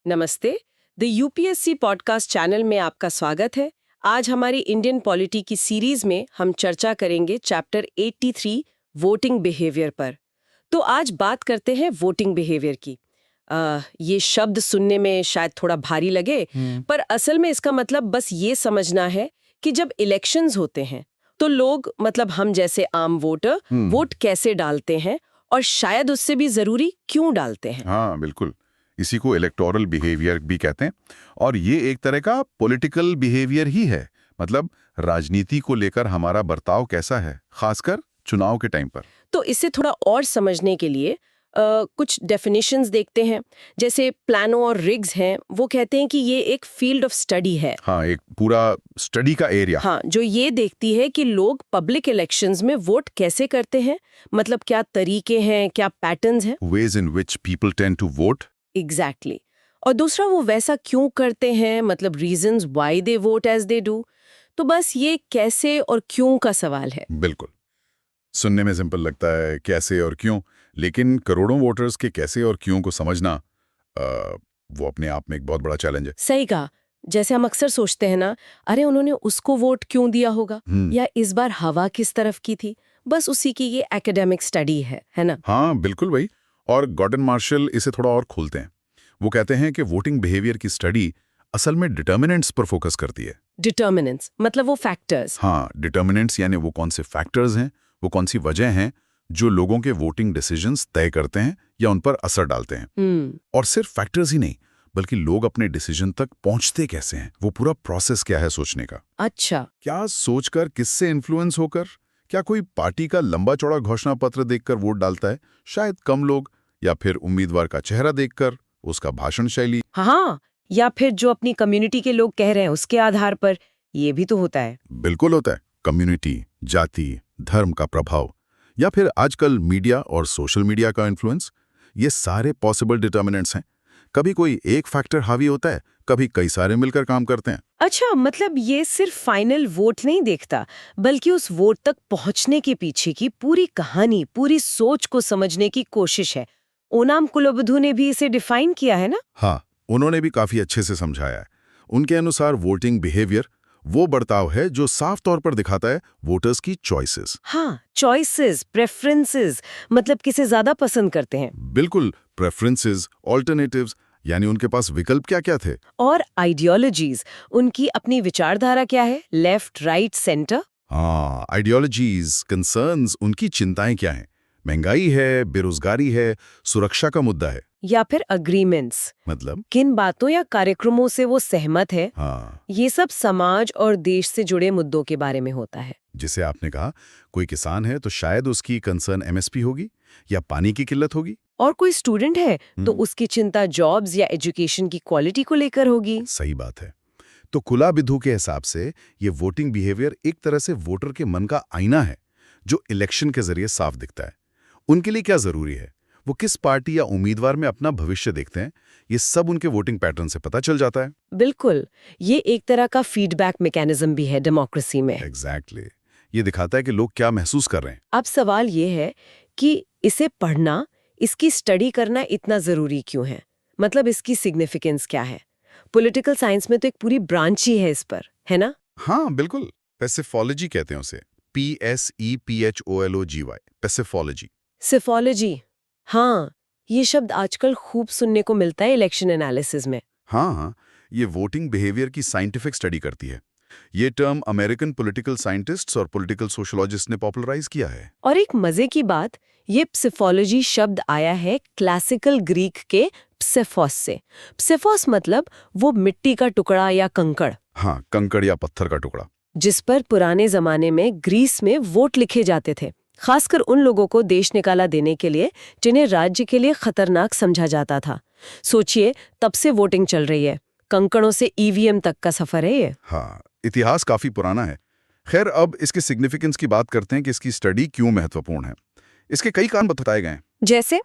नमस्ते। The UPSC podcast channel में आपका स्वागत है। आज हमारी इंडियन पॉलिटी की सीरीज में हम चर्चा करेंगे चैप्टर 83 वोटिंग बिहेवियर पर। तो आज बात करते हैं वोटिंग बिहेवियर की। ये शब्द सुनने में शायद थोड़ा भारी लगे, पर असल में इसका मतलब बस ये समझना है कि जब इलेक्शंस होते हैं तो लोग मतलब हम जैसे आम वोटर वोट कैसे डालते हैं और शायद उससे भी जरूरी क्यों डालते हैं। हाँ बिल्कुल, इसी को इलेक्टोरल बिहेवियर भी कहते हैं और ये एक तरह का पॉलिटिकल बिहेवियर ही है। मतलब राजनीति को लेकर हमारा बर्ताव कैसा है, खासकर चुनाव के टाइम पर। तो इसे थोड़ा और समझने के लिए कुछ डेफिनेशंस देखते हैं। जैसे प्लानो और रिग्स हैं, वो कहते हैं कि ये एक फील्ड ऑफ स्टडी है। हाँ, एक पूरा स्टडी का एरिया। हाँ, जो ये देखती है कि लोग पब्लिक इलेक्शंस में वोट कैसे करते हैं, मतलब क्या तरीके हैं, क्या पैटर्न्स हैं। Ways in which people tend to vote. Exactly. और दूसरा, वो वैसा क्यों करते हैं, मतलब reasons why they vote as they do. तो बस ये कैसे और क्यों का सवाल है। बिल्कुल, सुनने में सिंपल लगता है कैसे और क्यों, लेकिन करोड़ों वोटर्स के कैसे और क्यों को समझना वो अपने आप में एक बहुत बड़ा चैलेंज है। सही कहा। जैसे हम अक्सर सोचते हैं ना, अरे उन्होंने उसको वोट क्यों दिया होगा, या इस बार हवा किस तरफ की थी। बस उसी की ये एकेडमिक स्टडी है ना। हाँ बिल्कुल वही। और गॉर्डन मार्शल इसे थोड़ा और खोलते हैं। वो कहते हैं कि वोटिंग बिहेवियर की स्टडी असल में डिटर्मिनेंट्स पर फोकस करती है। डिटर्मिनेंट्स मतलब वो फैक्टर्स। हाँ, डिटर्मिनेंट्स यानी वो कौन से फैक्टर्स हैं, वो कौन सी वजह हैं जो लोगों के वोटिंग डिसीजंस तय करते हैं या उन पर असर डालते हैं। और सिर्फ फैक्टर्स ही नहीं, बल्कि लोग अपने डिसीजन तक पहुंचते कैसे हैं, वो पूरा प्रोसेस क्या है सोचने का। अच्छा। क्या सोचकर, किससे इन्फ्लुएंस होकर, क्या कोई पार्टी का लंबा चौड़ा घोषणा पत्र देखकर वोट डालता है, शायद कम लोग, या फिर उम्मीदवार का चेहरा देखकर, उसका भाषण शैली। हाँ, या फिर जो अपनी कम्युनिटी के लोग कह रहे हैं उसके आधार पर। ये भी तो होता है। बिल्कुल होता है। कम्युनिटी, जाति, धर्म का प्रभाव, या फिर आजकल मीडिया और सोशल मीडिया का इन्फ्लुएंस, ये सारे पॉसिबल डिटर्मिनेंट्स हैं। कभी कोई एक फैक्टर हावी होता है, कभी कई सारे मिलकर काम करते हैं। अच्छा, मतलब ये सिर्फ फाइनल वोट नहीं देखता, बल्कि उस वोट तक पहुंचने के पीछे की पूरी कहानी, पूरी सोच को समझने की कोशिश है। ओनाम कुलबुद्धू ने भी इसे डिफाइन किया है ना। हाँ, उन्होंने भी काफी अच्छे से समझाया है। उनके अनुसार वोटिंग बिहेवियर वो बर्ताव है जो साफ तौर पर दिखाता है वोटर्स की चॉइसेस। हाँ, चॉइसेस, प्रेफरेंसेस, मतलब किसे ज्यादा पसंद करते हैं। बिल्कुल, प्रेफरेंसेस, ऑल्टरनेटिव्स, यानी उनके पास विकल्प क्या क्या थे। और आइडियोलॉजीज, उनकी अपनी विचारधारा क्या है, लेफ्ट, राइट, सेंटर। हाँ, आइडियोलॉजीज, कंसर्न्स, उनकी चिंताएं क्या हैं। महंगाई है, बेरोजगारी है, सुरक्षा का मुद्दा है। या फिर अग्रीमेंट्स, मतलब किन बातों या कार्यक्रमों से वो सहमत है। हाँ, ये सब समाज और देश से जुड़े मुद्दों के बारे में होता है। जिसे आपने कहा, कोई किसान है तो शायद उसकी कंसर्न एमएसपी होगी या पानी की किल्लत होगी। और कोई स्टूडेंट है तो उसकी चिंता जॉब्स या एजुकेशन की क्वालिटी को लेकर होगी। सही बात है। तो कुलाबिद्धू के हिसाब से ये वोटिंग बिहेवियर एक तरह से वोटर के मन का आईना है, जो इलेक्शन के जरिए साफ दिखता है। उनके लिए क्या जरूरी है, वो किस पार्टी या उम्मीदवार में अपना भविष्य देखते हैं, ये सब उनके वोटिंग पैटर्न से पता चल जाता है। बिल्कुल, ये एक तरह का फीडबैक मैकेनिज्म भी है डेमोक्रेसी में। एग्जैक्टली, ये दिखाता है कि लोग क्या महसूस कर रहे हैं। अब सवाल ये है कि इसे पढ़ना, इसकी स्टडी करना इतना जरूरी क्यों है, मतलब इसकी सिग्निफिकेंस क्या है। पॉलिटिकल साइंस में तो एक पूरी ब्रांच ही है इस पर, है ना। हाँ बिल्कुल, पैसिफोलॉजी कहते हैं उसे, PSEPHOLOGY, पैसिफोलॉजी। सिफोलॉजी, हाँ, ये शब्द आजकल खूब सुनने को मिलता है इलेक्शन एनालिसिस में। हाँ हाँ, ये वोटिंग बिहेवियर की साइंटिफिक स्टडी करती है। ये टर्म अमेरिकन पॉलिटिकल साइंटिस्ट्स और पॉलिटिकल सोशोलॉजिस्ट ने पॉपुलराइज किया है। और एक मजे की बात, ये प्सिफोलॉजी शब्द आया है क्लासिकल ग्रीक के प्सेफोस से। प्सेफोस मतलब वो मिट्टी का टुकड़ा या कंकड़। हाँ, कंकड़ या पत्थर का टुकड़ा। जिस पर पुराने जमाने में ग्रीस में वोट लिखे जाते थे, खासकर उन लोगों को देश निकाला देने के लिए जिन्हें राज्य के लिए खतरनाक समझा जाता था। सोचिए, तब से वोटिंग चल रही है, कंकड़ों से ईवीएम तक का सफर है ये। हाँ, इतिहास काफी पुराना है। खैर, अब इसके सिग्निफिकेंस की बात करते हैं कि इसकी स्टडी क्यों महत्वपूर्ण है। इसके कई कारण बताए गए हैं। जैसे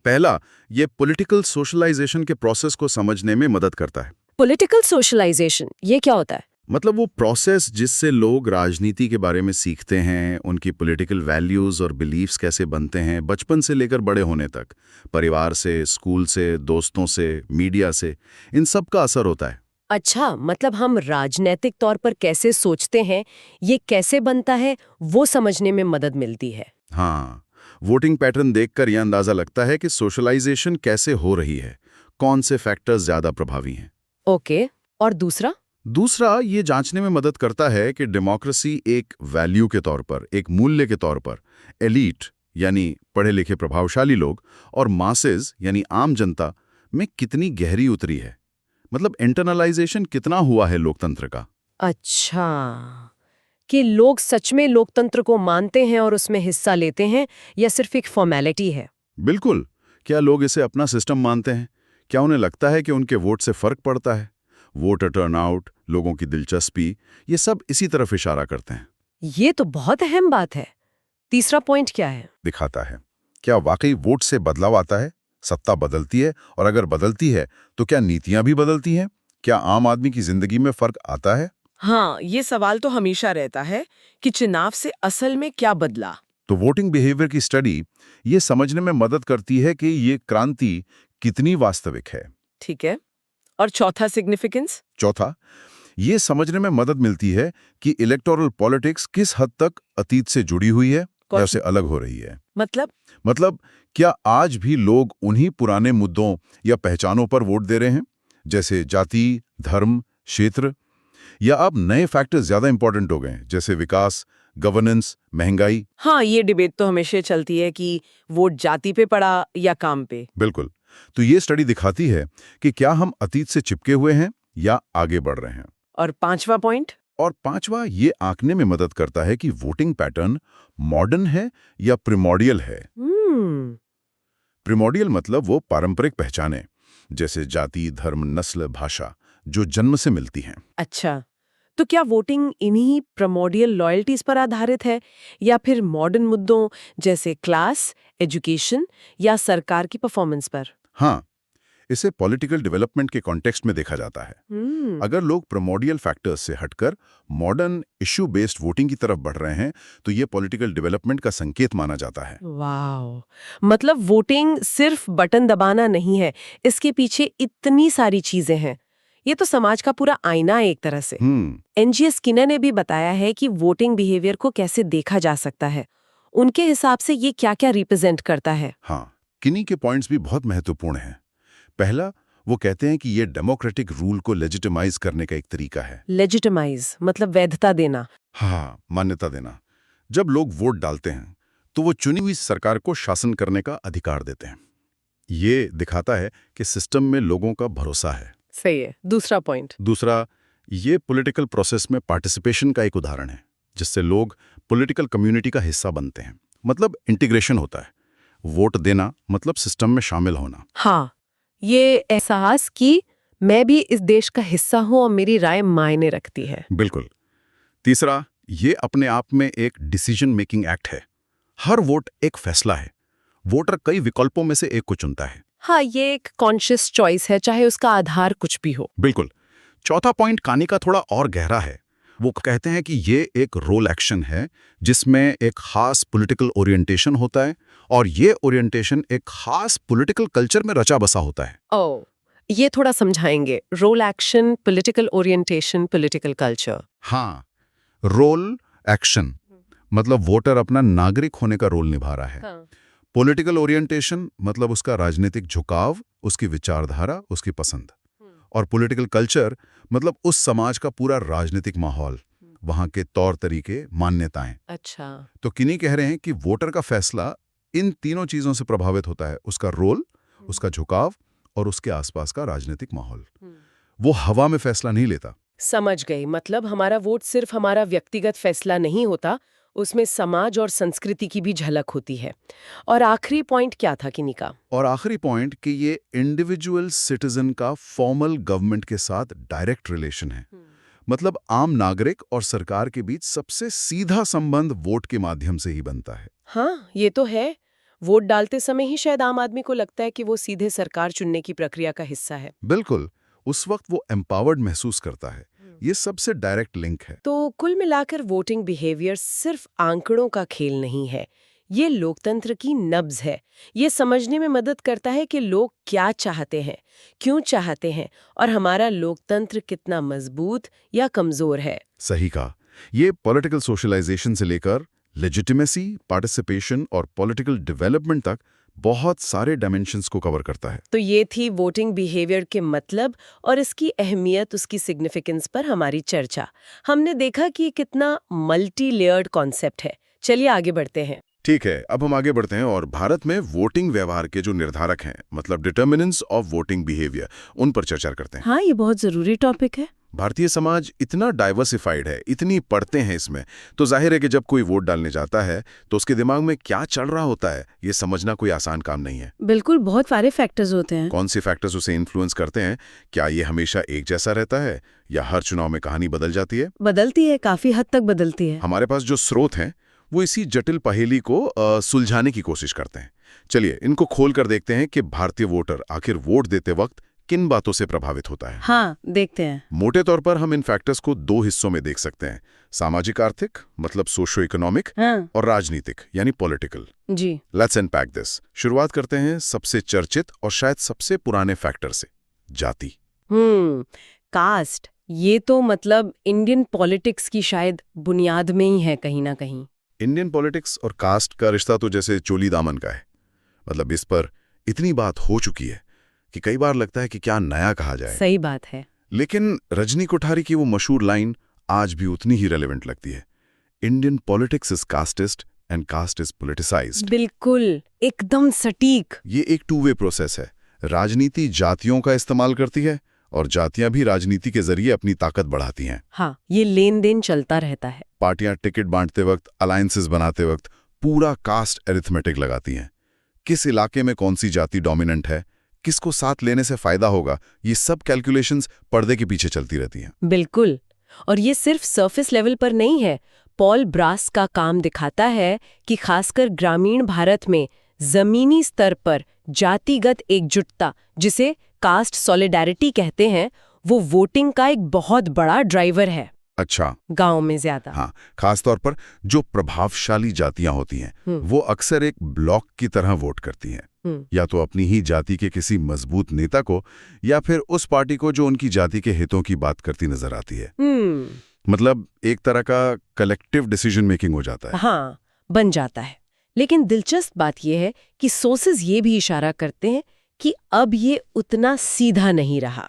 पहला, ये पॉलिटिकल सोशलाइजेशन के प्रोसेस को समझने में मदद करता है। पॉलिटिकल सोशलाइजेशन, ये क्या होता है। मतलब वो प्रोसेस जिससे लोग राजनीति के बारे में सीखते हैं, उनकी पॉलिटिकल वैल्यूज और बिलीफ्स कैसे बनते हैं बचपन से लेकर बड़े होने तक, परिवार से, स्कूल से, दोस्तों से, मीडिया से, इन सब का असर होता है। अच्छा, मतलब हम राजनैतिक तौर पर कैसे सोचते हैं, ये कैसे बनता है, वो समझने में मदद मिलती है। हाँ, वोटिंग पैटर्न देखकर यह अंदाजा लगता है कि सोशलाइजेशन कैसे हो रही है, कौन से फैक्टर्स ज्यादा प्रभावी हैं। ओके, और दूसरा? दूसरा, ये जांचने में मदद करता है कि डेमोक्रेसी एक वैल्यू के तौर पर, एक मूल्य के तौर पर, एलीट यानी पढ़े लिखे प्रभावशाली लोग और मासेस यानी आम जनता में कितनी गहरी उतरी है। मतलब इंटरनलाइजेशन कितना हुआ है लोकतंत्र का। अच्छा, कि लोग सच में लोकतंत्र को मानते हैं और उसमें हिस्सा लेते हैं, या सिर्फ एक फॉर्मेलिटी है? बिल्कुल। क्या लोग इसे अपना सिस्टम मानते हैं? क्या उन्हें लगता है कि उनके वोट से फर्क पड़ता है? वोटर टर्नआउट, लोगों की दिलचस्पी, ये सब इसी तरफ इशारा करते हैं। ये तो बहुत अहम बात है। तीसरा पॉइंट क्या है? दिखाता है क्या वाकई वोट से बदलाव आता है, सत्ता बदलती है, और अगर बदलती है तो क्या नीतियां भी बदलती हैं? क्या आम आदमी की जिंदगी में फर्क आता है? हाँ, ये सवाल तो हमेशा रहता है कि चुनाव से असल में क्या बदला। तो वोटिंग बिहेवियर की स्टडी ये समझने में मदद करती है कि ये क्रांति कितनी वास्तविक है। ठीक है, और चौथा सिग्निफिकेंस? चौथा, ये समझने में मदद मिलती है कि इलेक्टोरल पॉलिटिक्स किस हद तक अतीत से जुड़ी हुई है या उससे अलग हो रही है। मतलब क्या आज भी लोग उन्हीं पुराने मुद्दों या पहचानों पर वोट दे रहे हैं, जैसे जाति, धर्म, क्षेत्र, या अब नए फैक्टर्स ज्यादा इंपॉर्टेंट हो गए हैं, जैसे विकास, गवर्नेंस, महंगाई? हाँ, ये डिबेट तो हमेशा चलती है कि वोट जाति पे पड़ा या काम पे। बिल्कुल। तो ये स्टडी दिखाती है कि क्या हम अतीत से चिपके हुए हैं या आगे बढ़ रहे हैं। और पांचवा पॉइंट? और पांचवा, ये आंकने में मदद करता है कि वोटिंग पैटर्न मॉडर्न है या प्रिमोडियल है। प्रिमोडियल मतलब वो पारंपरिक पहचानें, जैसे जाति, धर्म, नस्ल, भाषा, जो जन्म से मिलती हैं। अच्छा, तो क्या वोटिंग इन्हीं प्राइमोर्डियल लॉयल्टीज पर आधारित है, या फिर मॉडर्न मुद्दों जैसे क्लास, एजुकेशन या सरकार की परफॉर्मेंस पर? हाँ, इसे पॉलिटिकल डेवलपमेंट के कॉन्टेक्स्ट में देखा जाता है। अगर लोग प्रिमोडियल फैक्टर्स से हटकर मॉडर्न इश्यू बेस्ड वोटिंग की तरफ बढ़ रहे हैं तो ये पॉलिटिकल डेवलपमेंट का संकेत माना जाता है। वाओ, मतलब वोटिंग सिर्फ बटन दबाना नहीं है, इसके पीछे इतनी सारी चीजें हैं। ये तो समाज का पूरा आईना है एक तरह से। एनजीएस स्किनर ने भी बताया है कि वोटिंग बिहेवियर को कैसे देखा जा सकता है। उनके हिसाब से ये क्या-क्या रिप्रेजेंट करता है? हाँ, किन्हीं के पॉइंट्स भी बहुत महत्वपूर्ण हैं। पहला, वो कहते हैं कि ये डेमोक्रेटिक रूल को लेजिटिमाइज करने का एक तरीका है। लेजिटिमाइज मतलब वैधता देना। हाँ, मान्यता देना। जब लोग वोट डालते हैं तो वो चुनी हुई सरकार को शासन करने का अधिकार देते हैं। ये दिखाता है कि सिस्टम में लोगों का भरोसा है। सही है। दूसरा पॉइंट? दूसरा, ये पॉलिटिकल प्रोसेस में पार्टिसिपेशन का एक उदाहरण है, जिससे लोग पॉलिटिकल कम्युनिटी का हिस्सा बनते हैं। मतलब इंटीग्रेशन होता है। वोट देना मतलब सिस्टम में शामिल होना। हाँ, ये एहसास कि मैं भी इस देश का हिस्सा हूं और मेरी राय मायने रखती है। बिल्कुल। तीसरा, ये अपने आप में एक डिसीजन मेकिंग एक्ट है। हर वोट एक फैसला है। वोटर कई विकल्पों में से एक को चुनता है। हाँ, ये एक कॉन्शियस चॉइस है, चाहे उसका आधार कुछ भी हो। बिल्कुल। चौथा पॉइंट कहानी का थोड़ा और गहरा है। वो कहते हैं कि ये एक रोल एक्शन है जिसमें एक खास पॉलिटिकल ओरिएंटेशन होता है और ये ओरिएंटेशन एक खास पॉलिटिकल कल्चर में रचा बसा होता है। ओह, ये थोड़ा समझाएंगे। Roll action, political orientation, political culture. हाँ, रोल एक्शन मतलब वोटर अपना नागरिक होने का रोल निभा रहा है। हाँ। पॉलिटिकल ओरिएंटेशन मतलब उसका राजनीतिक झुकाव, उसकी विचारधारा, उसकी पसंद। और पॉलिटिकल कल्चर मतलब उस समाज का पूरा राजनीतिक माहौल, वहां के तौर तरीके, मान्यताएं। अच्छा। तो किन्हीं कह रहे हैं कि वोटर का फैसला इन तीनों चीजों से प्रभावित होता है, उसका रोल, उसका झुकाव और उसके आसपास का राजनीतिक माहौल। वो हवा में फैसला नहीं लेता। समझ गई। मतलब हमारा वोट सिर्फ हमारा व्यक्तिगत फैसला नहीं होता, उसमें समाज और संस्कृति की भी झलक होती है। और आखिरी पॉइंट क्या था किन्हीं का? और आखिरी पॉइंट कि ये इंडिविजुअल सिटीजन का फॉर्मल गवर्नमेंट के साथ डायरेक्ट रिलेशन है। मतलब आम नागरिक और सरकार के बीच सबसे सीधा संबंध वोट के माध्यम से ही बनता है। हाँ, ये तो है। वोट डालते समय ही शायद आम आदमी को लगता है कि वो सीधे सरकार चुनने की प्रक्रिया का हिस्सा है। बिल्कुल। उस वक्त वो एम्पावर्ड महसूस करता है। ये सबसे डायरेक्ट लिंक है। तो कुल मिलाकर वोटिंग बिहेवियर सिर्फ आंकड़ों का खेल नहीं है, ये लोकतंत्र की नब्ज है। ये समझने में मदद करता है कि लोग क्या चाहते हैं, क्यों चाहते हैं और हमारा लोकतंत्र कितना मजबूत या कमजोर है। सही कहा। ये पॉलिटिकल सोशलाइजेशन से लेकर लेजिटिमेसी, पार्टिसिपेशन और पॉलिटिकल डेवलपमेंट तक बहुत सारे डायमेंशंस को कवर करता है। तो ये थी वोटिंग बिहेवियर के मतलब और इसकी अहमियत, उसकी सिग्निफिकेंस पर हमारी चर्चा। हमने देखा कि कितना मल्टी लेयर्ड कॉन्सेप्ट है। चलिए आगे बढ़ते हैं। ठीक है, अब हम आगे बढ़ते हैं और भारत में वोटिंग व्यवहार के जो निर्धारक हैं, मतलब डिटर्मिनेंट्स ऑफ वोटिंग बिहेवियर, उन पर चर्चा करते हैं। हाँ, ये बहुत जरूरी टॉपिक है। भारतीय समाज इतना डाइवर्सिफाइड है, इतनी पढ़ते हैं इसमें, तो जाहिर है कि जब कोई वोट डालने जाता है तो उसके दिमाग में क्या चल रहा होता है, ये समझना कोई आसान काम नहीं है। बिल्कुल, बहुत सारे फैक्टर्स होते हैं। कौन से फैक्टर्स उसे इन्फ्लुएंस करते हैं? क्या ये हमेशा एक जैसा रहता है या हर चुनाव में कहानी बदल जाती है? बदलती है, काफी हद तक बदलती है। हमारे पास जो स्रोत हैं वो इसी जटिल पहेली को सुलझाने की कोशिश करते हैं। चलिए इनको खोल कर देखते हैं कि भारतीय वोटर आखिर वोट देते वक्त किन बातों से प्रभावित होता है। हाँ, देखते हैं। मोटे तौर पर हम इन फैक्टर्स को दो हिस्सों में देख सकते हैं, सामाजिक आर्थिक मतलब सोशो इकोनॉमिक, हाँ, और राजनीतिक यानी पॉलिटिकल। जी। Let's unpack this. शुरुआत करते हैं सबसे चर्चित और शायद सबसे पुराने फैक्टर से, जाति। कास्ट, ये तो मतलब इंडियन पॉलिटिक्स की शायद बुनियाद में ही है कहीं ना कहीं। इंडियन पॉलिटिक्स और कास्ट का रिश्ता तो जैसे चोली दामन का है। मतलब इस पर इतनी बात हो चुकी है कि कई बार लगता है कि क्या नया कहा जाए। सही बात है। लेकिन रजनी कोठारी की वो मशहूर लाइन आज भी उतनी ही रेलेवेंट लगती है, Indian politics is casteist and caste is politicised. बिल्कुल, एकदम सटीक। ये एक टू वे प्रोसेस है। राजनीति जातियों का इस्तेमाल करती है और जातियां भी राजनीति के जरिए अपनी ताकत बढ़ाती हैं। हाँ, ये लेन देन चलता रहता है। पार्टियां टिकट बांटते वक्त, अलायंसेस बनाते वक्त पूरा कास्ट एरिथमेटिक लगाती हैं। किस इलाके में कौन सी जाति डोमिनेंट है, किसको साथ लेने से फायदा होगा, ये सब कैलकुलेशंस पर्दे के पीछे चलती रहती हैं। बिल्कुल, और ये सिर्फ सरफेस लेवल पर नहीं है। पॉल ब्रास का काम दिखाता है कि खासकर ग्रामीण भारत में जमीनी स्तर पर जातिगत एकजुटता, जिसे कास्ट सॉलिडारिटी कहते हैं, वो वोटिंग का एक बहुत बड़ा ड्राइवर है। अच्छा, गांव में ज्यादा। हाँ, खासतौर पर जो प्रभावशाली जातियां होती हैं वो अक्सर एक ब्लॉक की तरह वोट करती हैं, या तो अपनी ही जाति के किसी मजबूत नेता को या फिर उस पार्टी को जो उनकी जाति के हितों की बात करती नजर आती है। मतलब एक तरह का कलेक्टिव डिसीजन मेकिंग हो जाता है। हाँ, बन जाता है। लेकिन दिलचस्प बात यह है कि सोर्सेज ये भी इशारा करते हैं कि अब ये उतना सीधा नहीं रहा,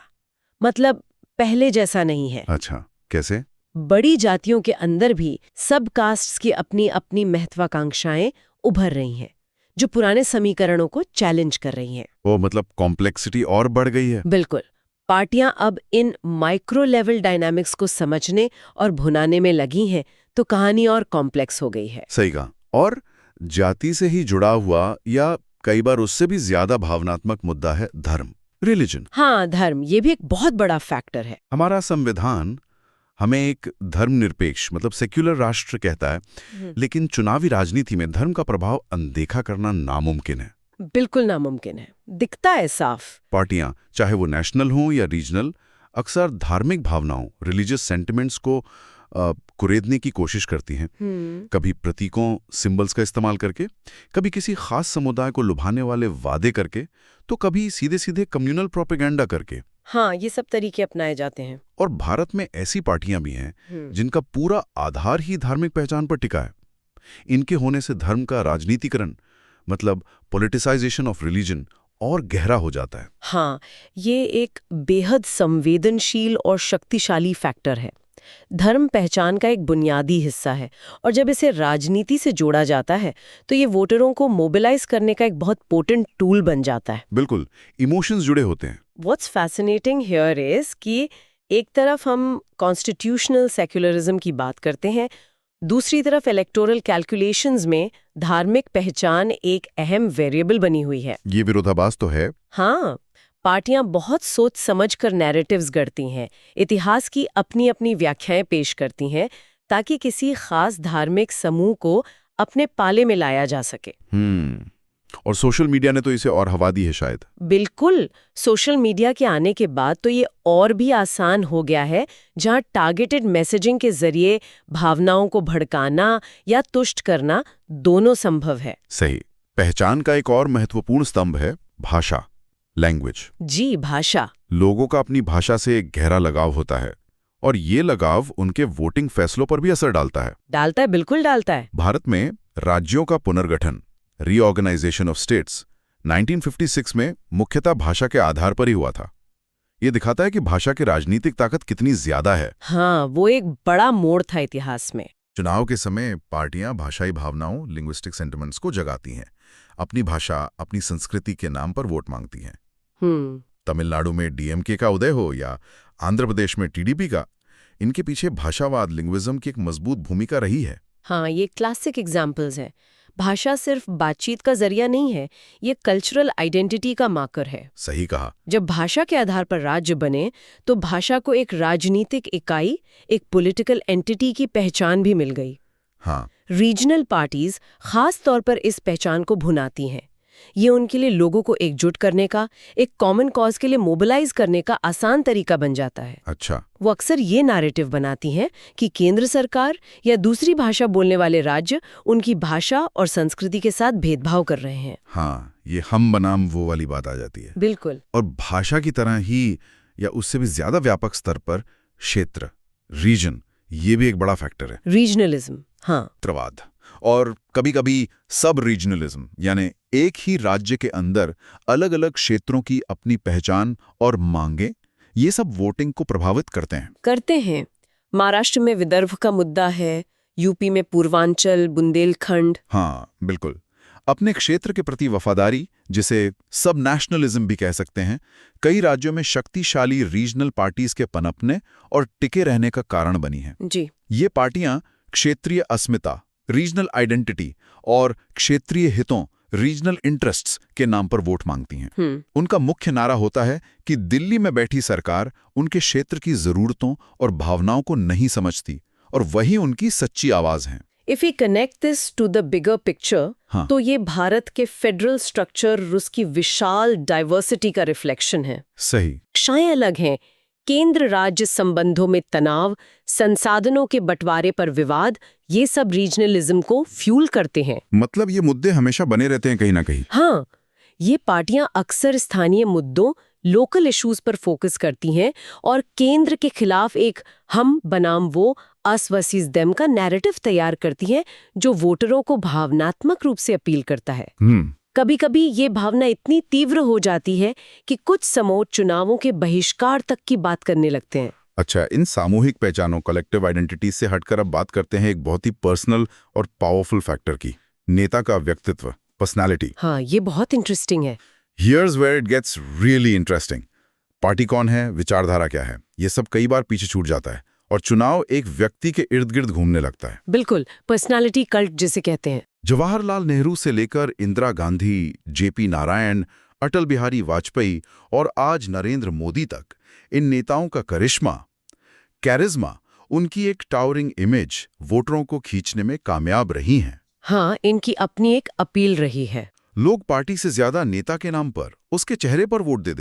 मतलब पहले जैसा नहीं है। अच्छा, कैसे? बड़ी जातियों के अंदर भी सब कास्ट्स की अपनी अपनी महत्वाकांक्षाएं उभर रही हैं, जो पुराने समीकरणों को चैलेंज कर रही हैं। वो मतलब कॉम्प्लेक्सिटी और बढ़ गई है। बिल्कुल, पार्टियां अब इन माइक्रो लेवल डायनामिक्स को समझने और भुनाने में लगी हैं, तो कहानी और कॉम्प्लेक्स हो गई है। सही कहा। और जाति से ही जुड़ा हुआ या कई बार उससे भी ज्यादा भावनात्मक मुद्दा है धर्म, रिलीजन। हाँ, धर्म, ये भी एक बहुत बड़ा फैक्टर है। हमारा संविधान हमें एक धर्मनिरपेक्ष मतलब सेक्युलर राष्ट्र कहता है, लेकिन चुनावी राजनीति में धर्म का प्रभाव अनदेखा करना नामुमकिन है। बिल्कुल नामुमकिन है, दिखता है साफ। पार्टियां, चाहे वो नेशनल हों या रीजनल, अक्सर धार्मिक भावनाओं, रिलीजियस सेंटिमेंट्स को कुरेदने की कोशिश करती हैं। कभी प्रतीकों, सिंबल्स का इस्तेमाल करके, कभी किसी खास समुदाय को लुभाने वाले वादे करके, तो कभी सीधे सीधे कम्युनल प्रोपेगेंडा करके। हाँ, ये सब तरीके अपनाए जाते हैं। और भारत में ऐसी पार्टियां भी हैं जिनका पूरा आधार ही धार्मिक पहचान पर टिका है। इनके होने से धर्म का राजनीतिकरण मतलब पॉलिटिसाइजेशन ऑफ रिलीजन और गहरा हो जाता है। हाँ, ये एक बेहद संवेदनशील और शक्तिशाली फैक्टर है। धर्म पहचान का एक बुनियादी हिस्सा है, और जब इसे राजनीति से जोड़ा जाता है तो ये वोटरों को मोबिलाइज करने का एक बहुत पोटेंट टूल बन जाता है। बिल्कुल, इमोशंस जुड़े होते हैं। व्हाट्स फैसिनेटिंग हियर इज कि एक तरफ हम कॉन्स्टिट्यूशनल सेक्युलरिज्म की बात करते हैं, दूसरी तरफ इलेक्टोरल कैलकुलेशंस में धार्मिक पहचान एक अहम वेरिएबल बनी हुई है। ये विरोधाभास तो है। हाँ, पार्टियां बहुत सोच समझकर नैरेटिव्स गढ़ती हैं, इतिहास की अपनी अपनी व्याख्याएं पेश करती हैं, ताकि किसी खास धार्मिक समूह को अपने पाले में लाया जा सके। और सोशल मीडिया ने तो इसे और हवा दी है शायद। बिल्कुल, सोशल मीडिया के आने के बाद तो ये और भी आसान हो गया है, जहां टारगेटेड मैसेजिंग के जरिए भावनाओं को भड़काना या तुष्ट करना दोनों संभव है। सही। पहचान का एक और महत्वपूर्ण स्तंभ है भाषा, लैंग्वेज। जी, भाषा। लोगों का अपनी भाषा से एक गहरा लगाव होता है और ये लगाव उनके वोटिंग फैसलों पर भी असर डालता है। डालता है, बिल्कुल डालता है। भारत में राज्यों का पुनर्गठन, रीऑर्गेनाइजेशन ऑफ स्टेट्स, 1956 में मुख्यतः भाषा के आधार पर ही हुआ था। ये दिखाता है कि भाषा की राजनीतिक ताकत कितनी ज्यादा है। हाँ, वो एक बड़ा मोड़ था इतिहास में। चुनाव के समय पार्टियां भाषाई भावनाओं, लिंग्विस्टिक सेंटिमेंट्स को जगाती हैं। अपनी भाषा, अपनी संस्कृति के नाम पर वोट मांगती हैं। तमिलनाडु में डीएमके का उदय हो या आंध्र प्रदेश में टीडीपी का, इनके पीछे भाषावाद, लिंग्विज्म की एक मजबूत भूमिका रही है। हाँ, ये क्लासिक एग्जाम्पल्स हैं। भाषा सिर्फ बातचीत का जरिया नहीं है, ये कल्चरल आइडेंटिटी का मार्कर है। सही कहा। जब भाषा के आधार पर राज्य बने तो भाषा को एक राजनीतिक इकाई, एक पॉलिटिकल एंटिटी की पहचान भी मिल गई। हाँ। रीजनल पार्टीज खास तौर पर इस पहचान को भुनाती हैं। ये उनके लिए लोगों को एकजुट करने का, एक कॉमन कॉज के लिए मोबिलाइज करने का आसान तरीका बन जाता है। अच्छा। वो अक्सर ये नैरेटिव बनाती हैं कि केंद्र सरकार या दूसरी भाषा बोलने वाले राज्य उनकी भाषा और संस्कृति के साथ भेदभाव कर रहे हैं। हाँ, ये हम बनाम वो वाली बात आ जाती है। बिल्कुल। और भाषा की तरह ही या उससे भी ज्यादा व्यापक स्तर पर क्षेत्र, रीजन, ये भी एक बड़ा फैक्टर है। रीजनलिज्म, हाँ। क्षेत्रवाद और कभी-कभी सब रीजनलिज्म, यानी एक ही राज्य के अंदर अलग अलग क्षेत्रों की अपनी पहचान और मांगे, ये सब वोटिंग को प्रभावित करते हैं। महाराष्ट्र में विदर्भ का मुद्दा है, यूपी में पूर्वांचल, बुंदेलखंड। हाँ, बिल्कुल। अपने क्षेत्र के प्रति वफादारी, जिसे सब नेशनलिज्म भी कह सकते हैं, कई राज्यों में शक्तिशाली रीजनल पार्टीज के पनपने और टिके रहने का कारण बनी है। जी। ये पार्टियां क्षेत्रीय अस्मिता, रीजनल आइडेंटिटी और क्षेत्रीय हितों, रीजनल इंटरेस्ट्स के नाम पर वोट मांगती हैं। उनका मुख्य नारा होता है कि दिल्ली में बैठी सरकार उनके क्षेत्र की जरूरतों और भावनाओं को नहीं समझती और वही उनकी सच्ची आवाज है। If we connect this to the bigger picture, हाँ। तो ये भारत के फेडरल स्ट्रक्चर और उसकी विशाल डाइवर्सिटी का रिफ्लेक्शन है। सही। भाषाएं अलग हैं, केंद्र राज्य संबंधों में तनाव, संसाधनों के बंटवारे पर विवाद, ये सब रीजनलिज्म को फ्यूल करते हैं। मतलब ये मुद्दे हमेशा बने रहते हैं कहीं ना कहीं। हाँ, ये पार्टियां अक्सर स्थानीय मुद्दों, लोकल इश्यूज पर फोकस करती हैं और केंद्र के खिलाफ एक हम बनाम वो, अस वर्सेस देम का नैरेटिव तैयार करती हैं, जो वोटरों को भावनात्मक रूप से अपील करता है। कभी कभी ये भावना इतनी तीव्र हो जाती है कि कुछ समूह चुनावों के बहिष्कार तक की बात करने लगते हैं। अच्छा, इन सामूहिक पहचानों, कलेक्टिव आइडेंटिटी से हटकर अब बात करते हैं एक बहुत ही पर्सनल और पावरफुल फैक्टर की, नेता का व्यक्तित्व, पर्सनालिटी। हाँ, ये बहुत इंटरेस्टिंग है। Here's where it gets really interesting. Party कौन है, विचारधारा क्या है, ये सब कई बार पीछे छूट जाता है और चुनाव एक व्यक्ति के इर्द गिर्द घूमने लगता है। बिल्कुल, पर्सनालिटी कल्ट जिसे कहते हैं। जवाहरलाल नेहरू से लेकर इंदिरा गांधी, जेपी नारायण, अटल बिहारी वाजपेयी और आज नरेंद्र मोदी तक, इन नेताओं का कैरिज्मा, उनकी एक टावरिंग इमेज वोटरों को खींचने में कामयाब रही हैं। हाँ, इनकी अपनी एक अपील रही है। लोग पार्टी से ज्यादा नेता के नाम पर, उसके चेहरे पर वोट दे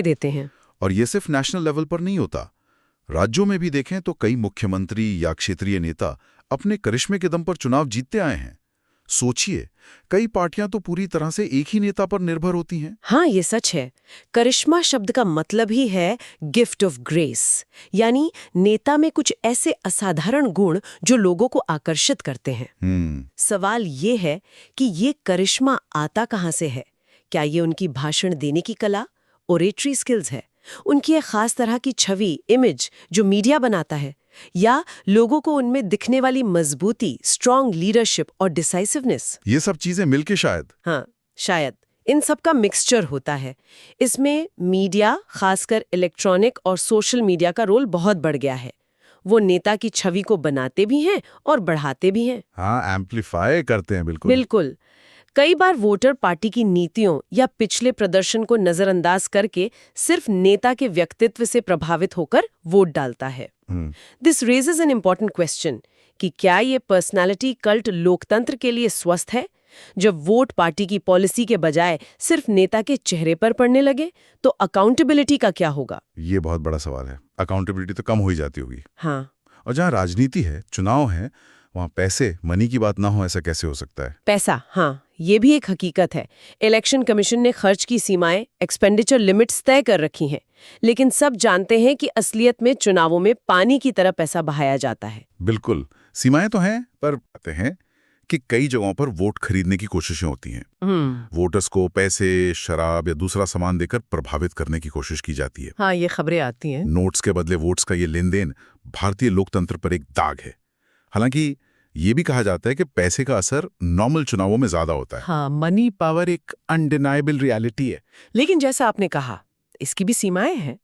देते हैं। और ये सिर्फ नेशनल लेवल पर नहीं होता, राज्यों में भी देखें तो कई मुख्यमंत्री या क्षेत्रीय नेता अपने करिश्मे के दम पर चुनाव जीतते आए हैं। सोचिए, कई पार्टियां तो पूरी तरह से एक ही नेता पर निर्भर होती हैं। हाँ, ये सच है। करिश्मा शब्द का मतलब ही है गिफ्ट ऑफ ग्रेस, यानी नेता में कुछ ऐसे असाधारण गुण जो लोगों को आकर्षित करते हैं। सवाल ये है कि ये करिश्मा आता कहाँ से है? क्या ये उनकी भाषण देने की कला, ओरेटरी स्किल्स है, उनकी एक खास तरह की छवि, इमेज जो मीडिया बनाता है, या लोगों को उनमें दिखने वाली मजबूती, स्ट्रॉन्ग लीडरशिप और डिसाइसिवनेस? ये सब चीजें मिलके शायद। हाँ, शायद इन सब का मिक्सचर होता है। इसमें मीडिया, खासकर इलेक्ट्रॉनिक और सोशल मीडिया का रोल बहुत बढ़ गया है। वो नेता की छवि को बनाते भी हैं और बढ़ाते भी हैं। हाँ, एम्पलीफाई करते हैं। बिल्कुल। कई बार वोटर पार्टी की नीतियों या पिछले प्रदर्शन को नजरअंदाज करके सिर्फ नेता के व्यक्तित्व से प्रभावित होकर वोट डालता है। This raises an important question कि क्या ये पर्सनालिटी कल्ट लोकतंत्र के लिए स्वस्थ है जब वोट पार्टी की पॉलिसी के बजाय सिर्फ नेता के चेहरे पर पड़ने लगे तो अकाउंटेबिलिटी का क्या होगा? ये बहुत बड़ा सवाल है। अकाउंटेबिलिटी तो कम हो ही जाती होगी। हाँ, और जहाँ राजनीति है, चुनाव है, वहाँ पैसे, मनी की बात ना हो, ऐसा कैसे हो सकता है? पैसा, हाँ, ये भी एक हकीकत है। इलेक्शन कमीशन ने खर्च की सीमाएं, एक्सपेंडिचर लिमिट्स तय कर रखी हैं, लेकिन सब जानते हैं कि असलियत में चुनावों में पानी की तरह पैसा बहाया जाता है। बिल्कुल, सीमाएं तो हैं, पर कहते हैं कि कई जगहों पर वोट खरीदने की कोशिशें होती हैं। वोटर्स को पैसे, शराब या दूसरा सामान देकर प्रभावित करने की कोशिश की जाती है। हाँ, ये खबरें आती हैं। नोट्स के बदले वोट्स का ये लेन देन भारतीय लोकतंत्र पर एक दाग है। हालांकि ये भी कहा जाता है कि पैसे का असर नॉर्मल चुनावों में ज्यादा होता है। हाँ, मनी पावर एक अनडिनाइबल रियलिटी है। लेकिन जैसा आपने कहा, इसकी भी सीमाएं हैं।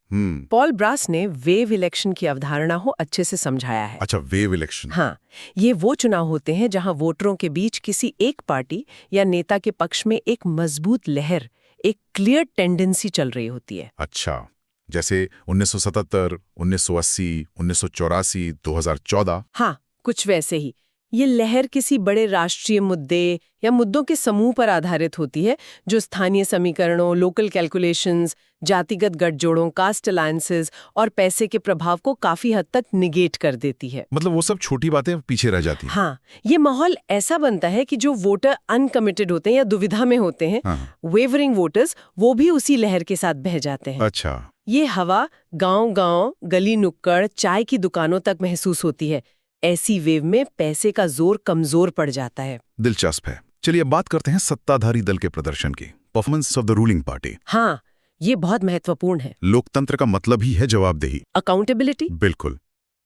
पॉल ब्रास ने वेव इलेक्शन की अवधारणा को अच्छे से समझाया है। अच्छा, वेव इलेक्शन। हाँ, ये वो चुनाव होते हैं जहां वोटरों के बीच किसी एक पार्टी या नेता के पक्ष में एक मजबूत लहर, एक क्लियर टेंडेंसी चल रही होती है। अच्छा, जैसे 1977, 1980, 1984, 2014। हाँ, कुछ वैसे ही। ये लहर किसी बड़े राष्ट्रीय मुद्दे या मुद्दों के समूह पर आधारित होती है, जो स्थानीय समीकरणों, लोकल कैलकुलेशंस, जातिगत गठजोड़ों, कास्ट अलायंसेस और पैसे के प्रभाव को काफी हद तक निगेट कर देती है। मतलब वो सब छोटी बातें पीछे रह जाती हैं। हाँ, ये माहौल ऐसा बनता है कि जो वोटर अनकमिटेड होते हैं या दुविधा में होते हैं, वेवरिंग वोटर्स, वो भी उसी लहर के साथ बह जाते हैं। अच्छा, ये हवा गांव-गांव, गली नुक्कड़, चाय की दुकानों तक महसूस होती है। ऐसी वेव में पैसे का जोर कमजोर पड़ जाता है। दिलचस्प है। चलिए अब बात करते हैं सत्ताधारी दल के प्रदर्शन की, performance of the ruling party. हाँ, ये बहुत महत्वपूर्ण है। लोकतंत्र का मतलब ही है जवाबदेही, अकाउंटेबिलिटी। बिल्कुल।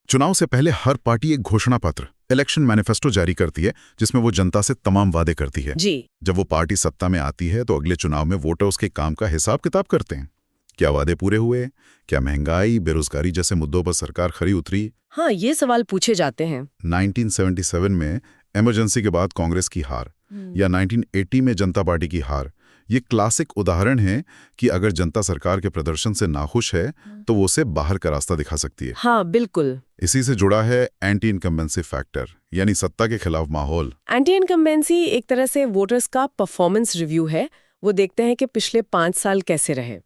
चुनाव से पहले हर पार्टी एक घोषणा पत्र, इलेक्शन मैनिफेस्टो जारी करती है, जिसमें वो जनता से तमाम वादे करती है। जी। जब वो पार्टी सत्ता में आती है तो अगले चुनाव में वोटर उसके काम का हिसाब किताब करते हैं। क्या वादे पूरे हुए? क्या महंगाई, बेरोजगारी जैसे मुद्दों पर सरकार खरी उतरी? हाँ, ये सवाल पूछे जाते हैं। 1977 में इमरजेंसी के बाद कांग्रेस की हार, या 1980 में जनता पार्टी की हार, ये क्लासिक उदाहरण है कि अगर जनता सरकार के प्रदर्शन से नाखुश है तो वो उसे बाहर का रास्ता दिखा सकती है। हाँ, बिल्कुल। इसी से जुड़ा है एंटी इनकम्बेंसी फैक्टर, यानी सत्ता के खिलाफ माहौल। एंटी इनकम्बेंसी एक तरह से वोटर्स का परफॉर्मेंस रिव्यू है। वो देखते हैं कि पिछले 5 साल कैसे रहे।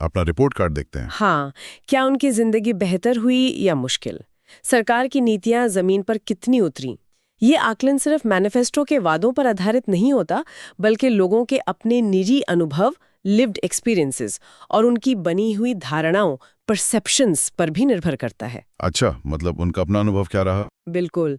अपना रिपोर्ट कार्ड देखते हैं। हाँ, क्या उनकी जिंदगी बेहतर हुई या मुश्किल? सरकार की नीतियां जमीन पर कितनी उतरी? ये आकलन सिर्फ मैनिफेस्टो के वादों पर आधारित नहीं होता, बल्कि लोगों के अपने निजी अनुभव, लिव्ड एक्सपीरियंसेस और उनकी बनी हुई धारणाओं, परसेप्शंस पर भी निर्भर करता है। अच्छा, मतलब उनका अपना अनुभव क्या रहा? बिल्कुल।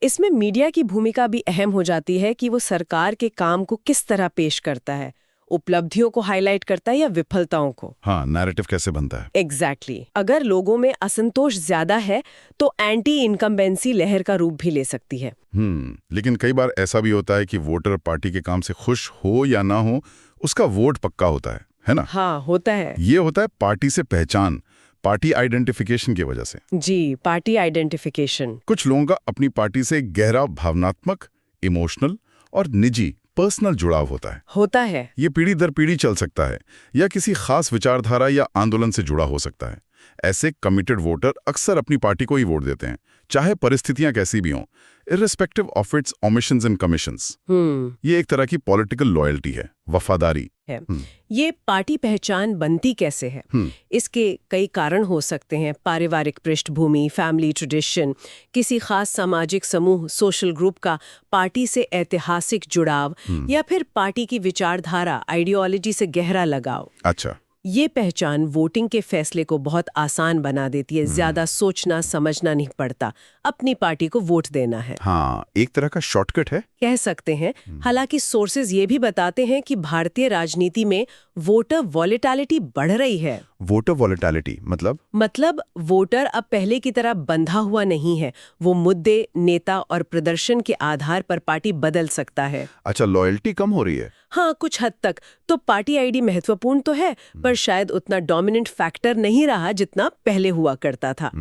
इसमें मीडिया की भूमिका भी अहम हो जाती है कि वो सरकार के काम को किस तरह पेश करता है, उपलब्धियों को हाईलाइट करता है या विफलताओं को। हाँ, नैरेटिव कैसे बनता है? एग्जैक्टली। अगर लोगों में असंतोष ज्यादा है तो एंटी इनकम्बेंसी लहर का रूप भी ले सकती है। लेकिन कई बार ऐसा भी होता है कि वोटर पार्टी के काम से खुश हो या ना हो, उसका वोट पक्का होता है ना? हाँ, होता है। ये होता है पार्टी से पहचान, पार्टी आइडेंटिफिकेशन की वजह से। जी, पार्टी आइडेंटिफिकेशन। कुछ लोगों का अपनी पार्टी से गहरा भावनात्मक, इमोशनल और निजी पर्सनल जुड़ाव होता है। ये पीढ़ी दर पीढ़ी चल सकता है या किसी खास विचारधारा या आंदोलन से जुड़ा हो सकता है। ऐसे कमिटेड वोटर अक्सर अपनी पार्टी को ही वोट देते हैं, चाहे परिस्थितियां कैसी भी हों, irrespective of its omissions and commissions. ये एक तरह की पॉलिटिकल लॉयल्टी है, वफादारी है। ये पार्टी पहचान बनती कैसे है? इसके कई कारण हो सकते हैं। पारिवारिक पृष्ठभूमि, फैमिली ट्रेडिशन, किसी खास सामाजिक समूह, सोशल ग्रुप का पार्टी से ऐतिहासिक जुड़ाव, या फिर पार्टी की विचारधारा, आइडियोलॉजी से गहरा लगाव। अच्छा, ये पहचान वोटिंग के फैसले को बहुत आसान बना देती है। ज्यादा सोचना समझना नहीं पड़ता, अपनी पार्टी को वोट देना है। हाँ, एक तरह का शॉर्टकट है, कह सकते हैं। हालांकि सोर्सेज ये भी बताते हैं कि भारतीय राजनीति में वोटर वॉलेटिलिटी बढ़ रही है। वोटर वॉलेटिलिटी मतलब वोटर अब पहले की तरह बंधा हुआ नहीं है। वो मुद्दे, नेता और प्रदर्शन के आधार पर पार्टी बदल सकता है। अच्छा, लॉयल्टी कम हो रही है। हाँ, कुछ हद तक तो पार्टी आईडी महत्वपूर्ण तो है, पर शायद उतना डोमिनेंट फैक्टर नहीं रहा जितना पहले हुआ करता था।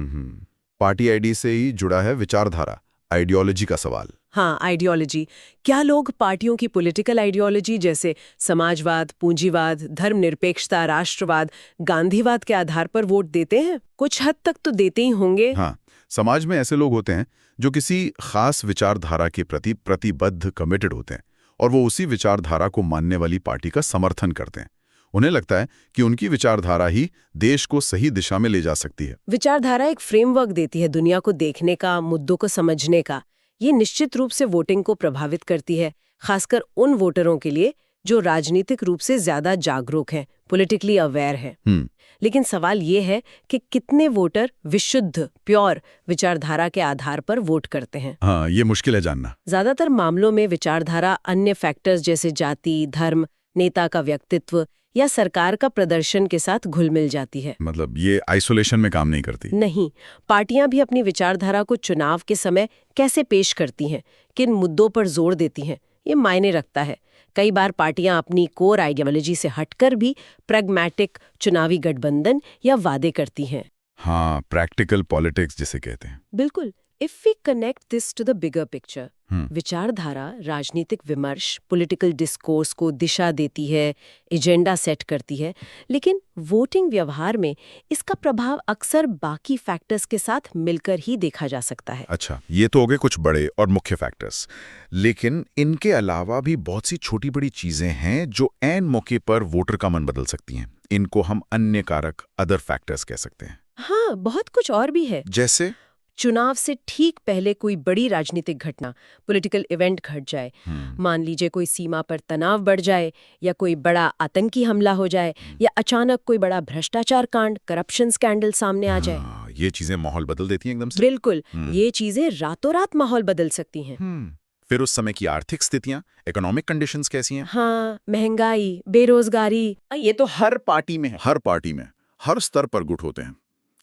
पार्टी आईडी से ही जुड़ा है विचारधारा, आइडियोलॉजी का सवाल। हाँ, आइडियोलॉजी। क्या लोग पार्टियों की पॉलिटिकल आइडियोलॉजी जैसे समाजवाद, पूंजीवाद, धर्मनिरपेक्षता, राष्ट्रवाद, गांधीवाद के आधार पर वोट देते हैं? कुछ हद तक तो देते ही होंगे। हाँ, समाज में ऐसे लोग होते हैं जो किसी खास विचारधारा के प्रति प्रतिबद्ध, कमिटेड होते हैं। और वो उसी विचारधारा को मानने वाली पार्टी का समर्थन करते हैं। उन्हें लगता है कि उनकी विचारधारा ही देश को सही दिशा में ले जा सकती है। विचारधारा एक फ्रेमवर्क देती है दुनिया को देखने का, मुद्दों को समझने का। ये निश्चित रूप से वोटिंग को प्रभावित करती है, खासकर उन वोटरों के लिए जो राजनीतिक रूप से ज्यादा जागरूक हैं, पॉलिटिकली अवेयर हैं। लेकिन सवाल ये है कि कितने वोटर विशुद्ध, प्योर विचारधारा के आधार पर वोट करते हैं। हाँ, ये मुश्किल है जानना। ज्यादातर मामलों में विचारधारा अन्य फैक्टर्स जैसे जाति, धर्म, नेता का व्यक्तित्व या सरकार का प्रदर्शन के साथ घुल मिल जाती है। मतलब ये आइसोलेशन में काम नहीं करती। नहीं, पार्टियां भी अपनी विचारधारा को चुनाव के समय कैसे पेश करती हैं, किन मुद्दों पर जोर देती हैं, ये मायने रखता है। कई बार पार्टियां अपनी कोर आइडियोलॉजी से हटकर भी प्रैग्मैटिक चुनावी गठबंधन या वादे करती हैं। हाँ, प्रैक्टिकल पॉलिटिक्स जिसे कहते हैं। बिल्कुल। If we connect this to the bigger picture, विचारधारा राजनीतिक विमर्श, पॉलिटिकल डिस्कोर्स को दिशा देती है, एजेंडा सेट करती है, लेकिन वोटिंग व्यवहार में इसका प्रभाव अक्सर बाकी फैक्टर्स के साथ मिलकर ही देखा जा सकता है। अच्छा, ये तो हो गए कुछ बड़े और मुख्य फैक्टर्स, लेकिन इनके अलावा भी बहुत सी छोटी बड़ी चीजें हैं जो ऐन मौके पर वोटर का मन बदल सकती हैं। इनको हम अन्य कारक, अदर फैक्टर्स कह सकते हैं। हाँ, बहुत कुछ और भी है। जैसे चुनाव से ठीक पहले कोई बड़ी राजनीतिक घटना, पॉलिटिकल इवेंट घट जाए, मान लीजिए कोई सीमा पर तनाव बढ़ जाए, या कोई बड़ा आतंकी हमला हो जाए, या अचानक कोई बड़ा भ्रष्टाचार कांड, करप्शन स्कैंडल सामने आ जाए। ये चीजें माहौल बदल देती हैं एकदम से। बिल्कुल, ये चीजें रातों रात माहौल बदल सकती हैं। फिर उस समय की आर्थिक स्थितियां, इकोनॉमिक कंडीशंस कैसी हैं? हाँ, महंगाई, बेरोजगारी, ये तो हर पार्टी में है। हर पार्टी में, हर स्तर पर गुट होते हैं।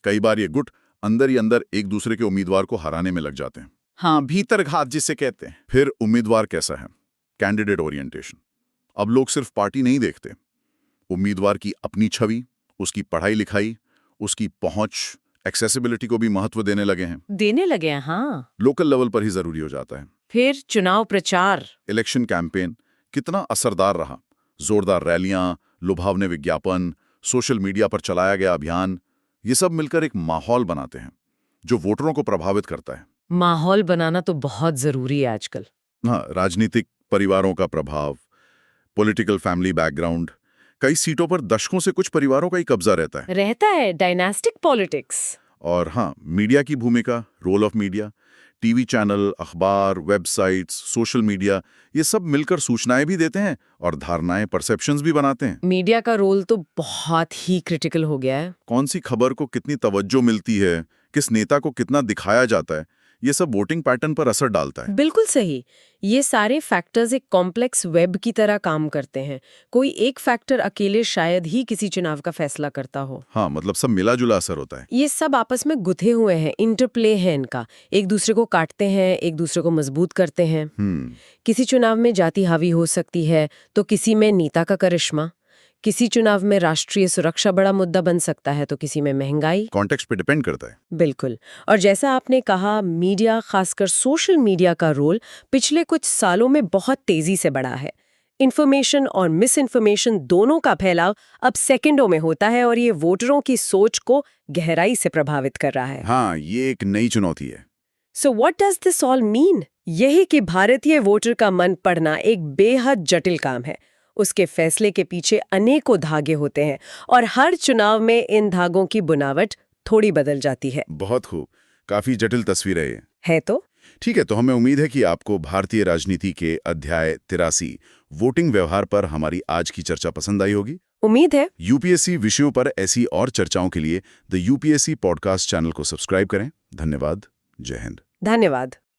कई बार ये गुट अंदर ही अंदर एक दूसरे के उम्मीदवार को हराने में लग जाते हैं। हाँ, भीतर घात जिसे कहते हैं। फिर उम्मीदवार कैसा है, कैंडिडेट ओरिएंटेशन। अब लोग सिर्फ पार्टी नहीं देखते, उम्मीदवार की अपनी छवि, उसकी पढ़ाई लिखाई, उसकी पहुंच, एक्सेसिबिलिटी को भी महत्व देने लगे हैं। हाँ। लोकल लेवल पर ही जरूरी हो जाता है। फिर चुनाव प्रचार, इलेक्शन कैंपेन कितना असरदार रहा, जोरदार रैलियां, लुभावने विज्ञापन, सोशल मीडिया पर चलाया गया अभियान, ये सब मिलकर एक माहौल बनाते हैं जो वोटरों को प्रभावित करता है। माहौल बनाना तो बहुत जरूरी है आजकल। हाँ, राजनीतिक परिवारों का प्रभाव, पॉलिटिकल फैमिली बैकग्राउंड, कई सीटों पर दशकों से कुछ परिवारों का ही कब्जा रहता है। Dynastic politics. और हाँ, मीडिया की भूमिका, role of media, TV channel, अखबार, वेबसाइट्स, सोशल मीडिया, ये सब मिलकर सूचनाएं भी देते हैं और धारणाएं, परसेप्शंस भी बनाते हैं। मीडिया का रोल तो बहुत ही क्रिटिकल हो गया है। कौन सी खबर को कितनी तवज्जो मिलती है, किस नेता को कितना दिखाया जाता है, ये सब वोटिंग पैटर्न पर असर डालता है। बिल्कुल सही। ये सारे फैक्टर्स एक कॉम्प्लेक्स वेब की तरह काम करते हैं। कोई एक फैक्टर अकेले शायद ही किसी चुनाव का फैसला करता हो। हाँ, मतलब सब मिला जुला असर होता है। ये सब आपस में गुथे हुए हैं, इंटरप्ले है इनका, एक दूसरे को काटते हैं, एक दूसरे को मजबूत करते हैं। किसी चुनाव में जाति हावी हो सकती है, तो किसी में नेता का करिश्मा। किसी चुनाव में राष्ट्रीय सुरक्षा बड़ा मुद्दा बन सकता है, तो किसी में महंगाई। कॉन्टेक्स्ट पे डिपेंड करता है। बिल्कुल। और जैसा आपने कहा, मीडिया, खासकर सोशल मीडिया का रोल पिछले कुछ सालों में बहुत तेजी से बढ़ा है। इन्फॉर्मेशन और मिस इन्फॉर्मेशन दोनों का फैलाव अब सेकंडों में होता है, और ये वोटरों की सोच को गहराई से प्रभावित कर रहा है। हाँ, ये एक नई चुनौती है। So what does this all mean? यही कि भारतीय वोटर का मन पढ़ना एक बेहद जटिल काम है। उसके फैसले के पीछे अनेकों धागे होते हैं, और हर चुनाव में इन धागों की बुनावट थोड़ी बदल जाती है। बहुत खूब, काफी जटिल तस्वीर है तो ठीक है, तो हमें उम्मीद है कि आपको भारतीय राजनीति के अध्याय 83 वोटिंग व्यवहार पर हमारी आज की चर्चा पसंद आई होगी। उम्मीद है। यूपीएससी विषयों पर ऐसी और चर्चाओं के लिए द यूपीएससी पॉडकास्ट चैनल को सब्सक्राइब करें। धन्यवाद। जय हिंद। धन्यवाद।